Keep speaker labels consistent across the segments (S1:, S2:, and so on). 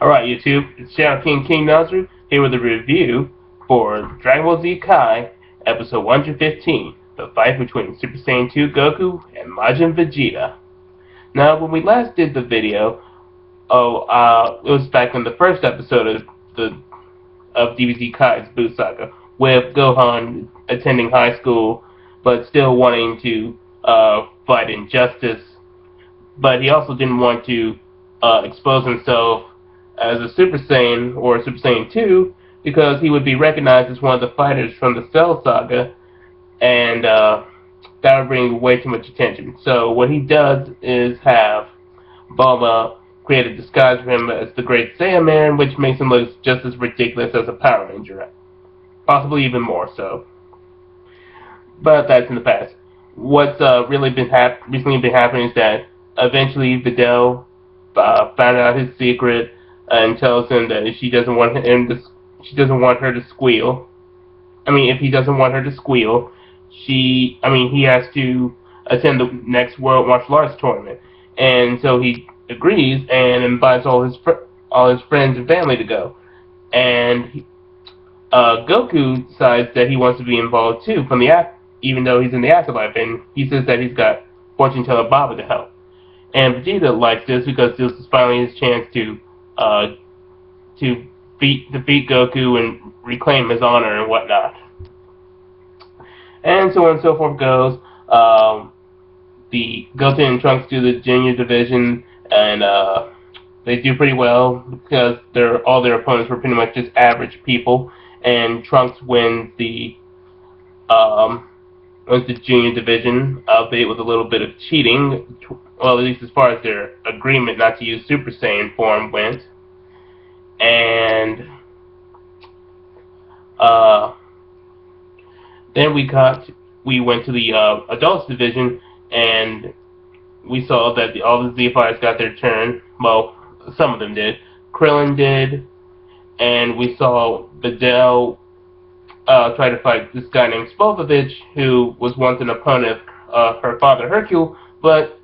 S1: Alright, YouTube, it's Shadow King Nazru here with a review for Dragon Ball Z Kai, episode 115, the fight between Super Saiyan 2 Goku and Majin Vegeta. Now, when we last did the video, it was back in the first episode of DBZ Kai's Buu Saga, with Gohan attending high school, but still wanting to fight injustice, but he also didn't want to expose himself as a Super Saiyan or Super Saiyan 2 because he would be recognized as one of the fighters from the Cell Saga, and that would bring way too much attention. So what he does is have Bulma create a disguise for him as the Great Saiyan Man, which makes him look just as ridiculous as a Power Ranger, possibly even more so. But that's in the past. What's recently been happening is that eventually Videl found out his secret and tells him that if she doesn't want her to squeal. If he doesn't want her to squeal, he has to attend the next World Martial Arts tournament. And so he agrees and invites all his friends and family to go. And Goku decides that he wants to be involved too, even though he's in the afterlife, and he says that he's got fortune teller Baba to help. And Vegeta likes this because this is finally his chance to defeat Goku and reclaim his honor and whatnot. And so on and so forth goes. The Goten and Trunks do the junior division, and they do pretty well because all their opponents were pretty much just average people. And Trunks wins the junior division, albeit with a little bit of cheating. Well, at least as far as their agreement not to use Super Saiyan form went. And then we went to the adults division, and we saw that all the Z Fighters got their turn. Well, some of them did. Krillin did, and we saw Videl try to fight this guy named Spopovich, who was once an opponent of her father Hercule, but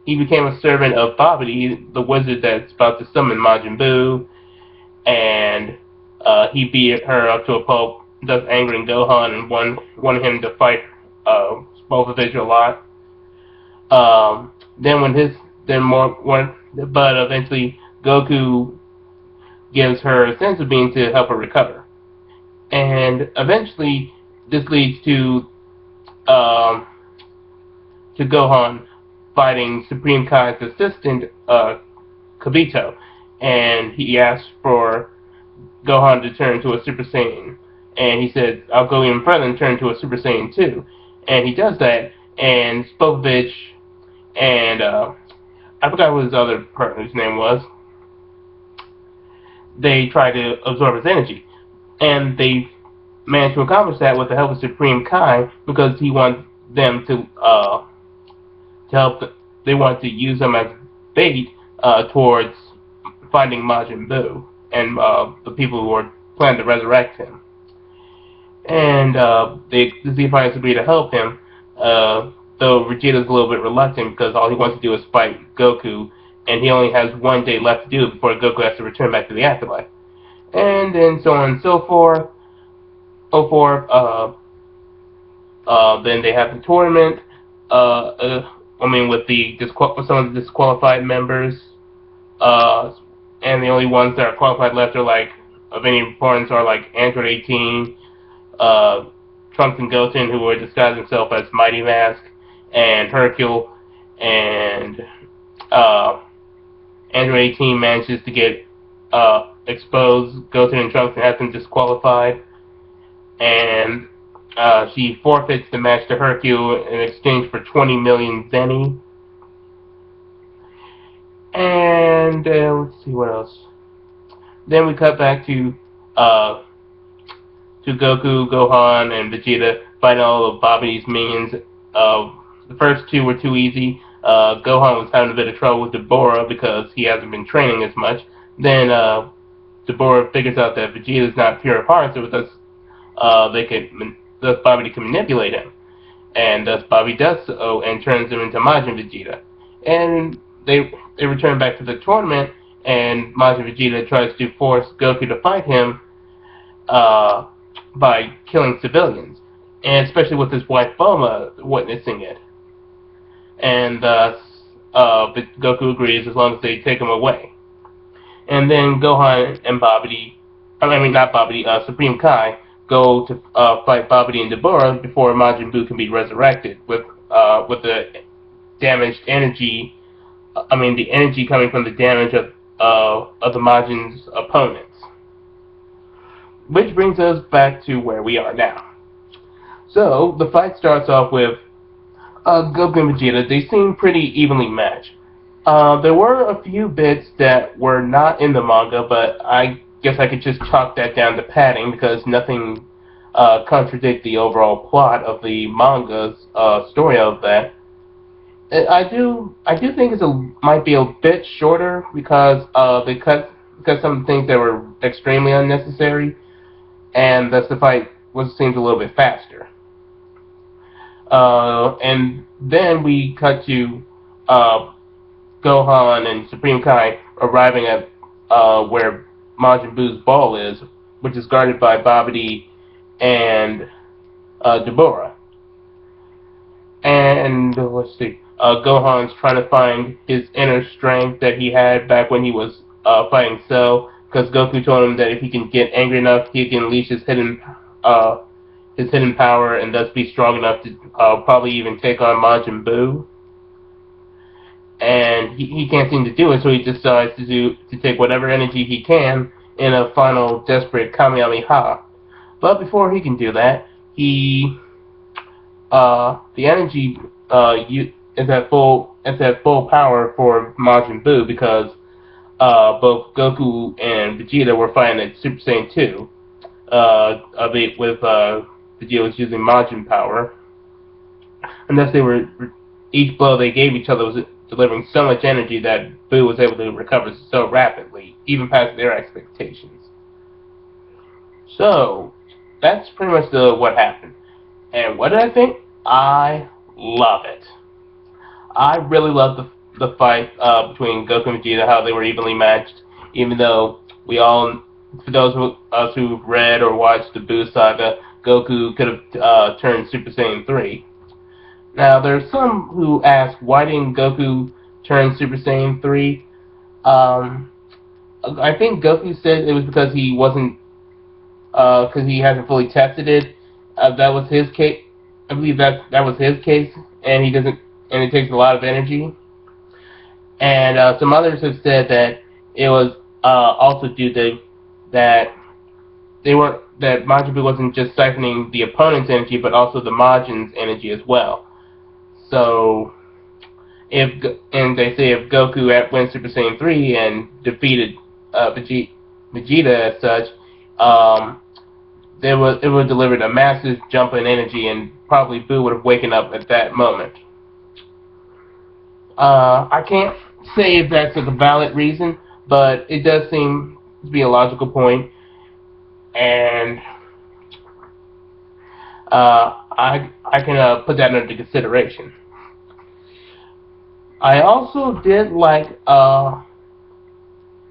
S1: he became a servant of Babidi, the wizard that's about to summon Majin Buu, and he beat her up to a pulp, thus angering Gohan and wanted him to fight Spopovich a lot. But eventually Goku gives her a sense of being to help her recover. And eventually, this leads to Gohan fighting Supreme Kai's assistant, Kibito, and he asks for Gohan to turn to a Super Saiyan, and he said, "I'll go even further and turn to a Super Saiyan 2." And he does that, and Spopovich and I forgot what his other partner's name was. They try to absorb his energy. And they managed to accomplish that with the help of Supreme Kai because he wants them to help. They want to use them as bait towards finding Majin Buu and the people who are planning to resurrect him. And the Z Fighters agree to help him, though Vegeta's a little bit reluctant because all he wants to do is fight Goku, and he only has one day left to do it before Goku has to return back to the afterlife. And then so on and so forth. Then they have the tournament. With some of the disqualified members. And the only ones that are qualified left are of any importance are Android 18, Trunks and Goten, who will disguise himself as Mighty Mask, and Hercule, and Android 18 manages to get expose Goten and Trunks and have them disqualified, and she forfeits the match to Hercule in exchange for 20 million Zenny. And let's see what else. Then we cut back to Goku, Gohan, and Vegeta fighting all of Babidi's minions. The first two were too easy. Gohan was having a bit of trouble with Deborah because he hasn't been training as much. Then Deborah figures out that Vegeta is not pure of heart, so thus Babidi can manipulate him, and thus Babidi does so and turns him into Majin Vegeta. And they return back to the tournament, and Majin Vegeta tries to force Goku to fight him by killing civilians, and especially with his wife Bulma witnessing it. And thus, Goku agrees as long as they take him away. And then Gohan and not Babidi, Supreme Kai go to fight Babidi and Deborah before Majin Buu can be resurrected with the damaged energy. The energy coming from the damage of the Majin's opponents. Which brings us back to where we are now. So the fight starts off with Goku and Vegeta. They seem pretty evenly matched. There were a few bits that were not in the manga, but I guess I could just chalk that down to padding because nothing contradicts the overall plot of the manga's story of that. I do think might be a bit shorter because some of the things that were extremely unnecessary, and thus the fight seems a little bit faster. And then we cut to Gohan and Supreme Kai arriving at where Majin Buu's ball is, which is guarded by Babidi and Deborah. And let's see, Gohan's trying to find his inner strength that he had back when he was fighting Cell, because Goku told him that if he can get angry enough, he can unleash his hidden power and thus be strong enough to probably even take on Majin Buu. And he can't seem to do it, so he decides to take whatever energy he can in a final desperate Kamehameha. But before he can do that, the energy is at full power for Majin Buu because both Goku and Vegeta were fighting at Super Saiyan 2, with Vegeta was using Majin power, and thus each blow they gave each other was delivering so much energy that Buu was able to recover so rapidly, even past their expectations. So that's pretty much what happened. And what did I think? I love it. I really love the fight between Goku and Vegeta, how they were evenly matched, even though for those of us who've read or watched the Buu saga, Goku could have turned Super Saiyan 3. Now, there's some who ask, why didn't Goku turn Super Saiyan 3? I think Goku said it was because he wasn't, because he hasn't fully tested it. That was his case. I believe that was his case, and it takes a lot of energy. And some others have said that it was also due to that Majin Buu wasn't just siphoning the opponent's energy, but also the Majin's energy as well. So, they say if Goku went Super Saiyan 3 and defeated Vegeta as such, it would have delivered a massive jump in energy, and probably Buu would have waken up at that moment. I can't say if that's a valid reason, but it does seem to be a logical point, and I can put that under consideration. I also did like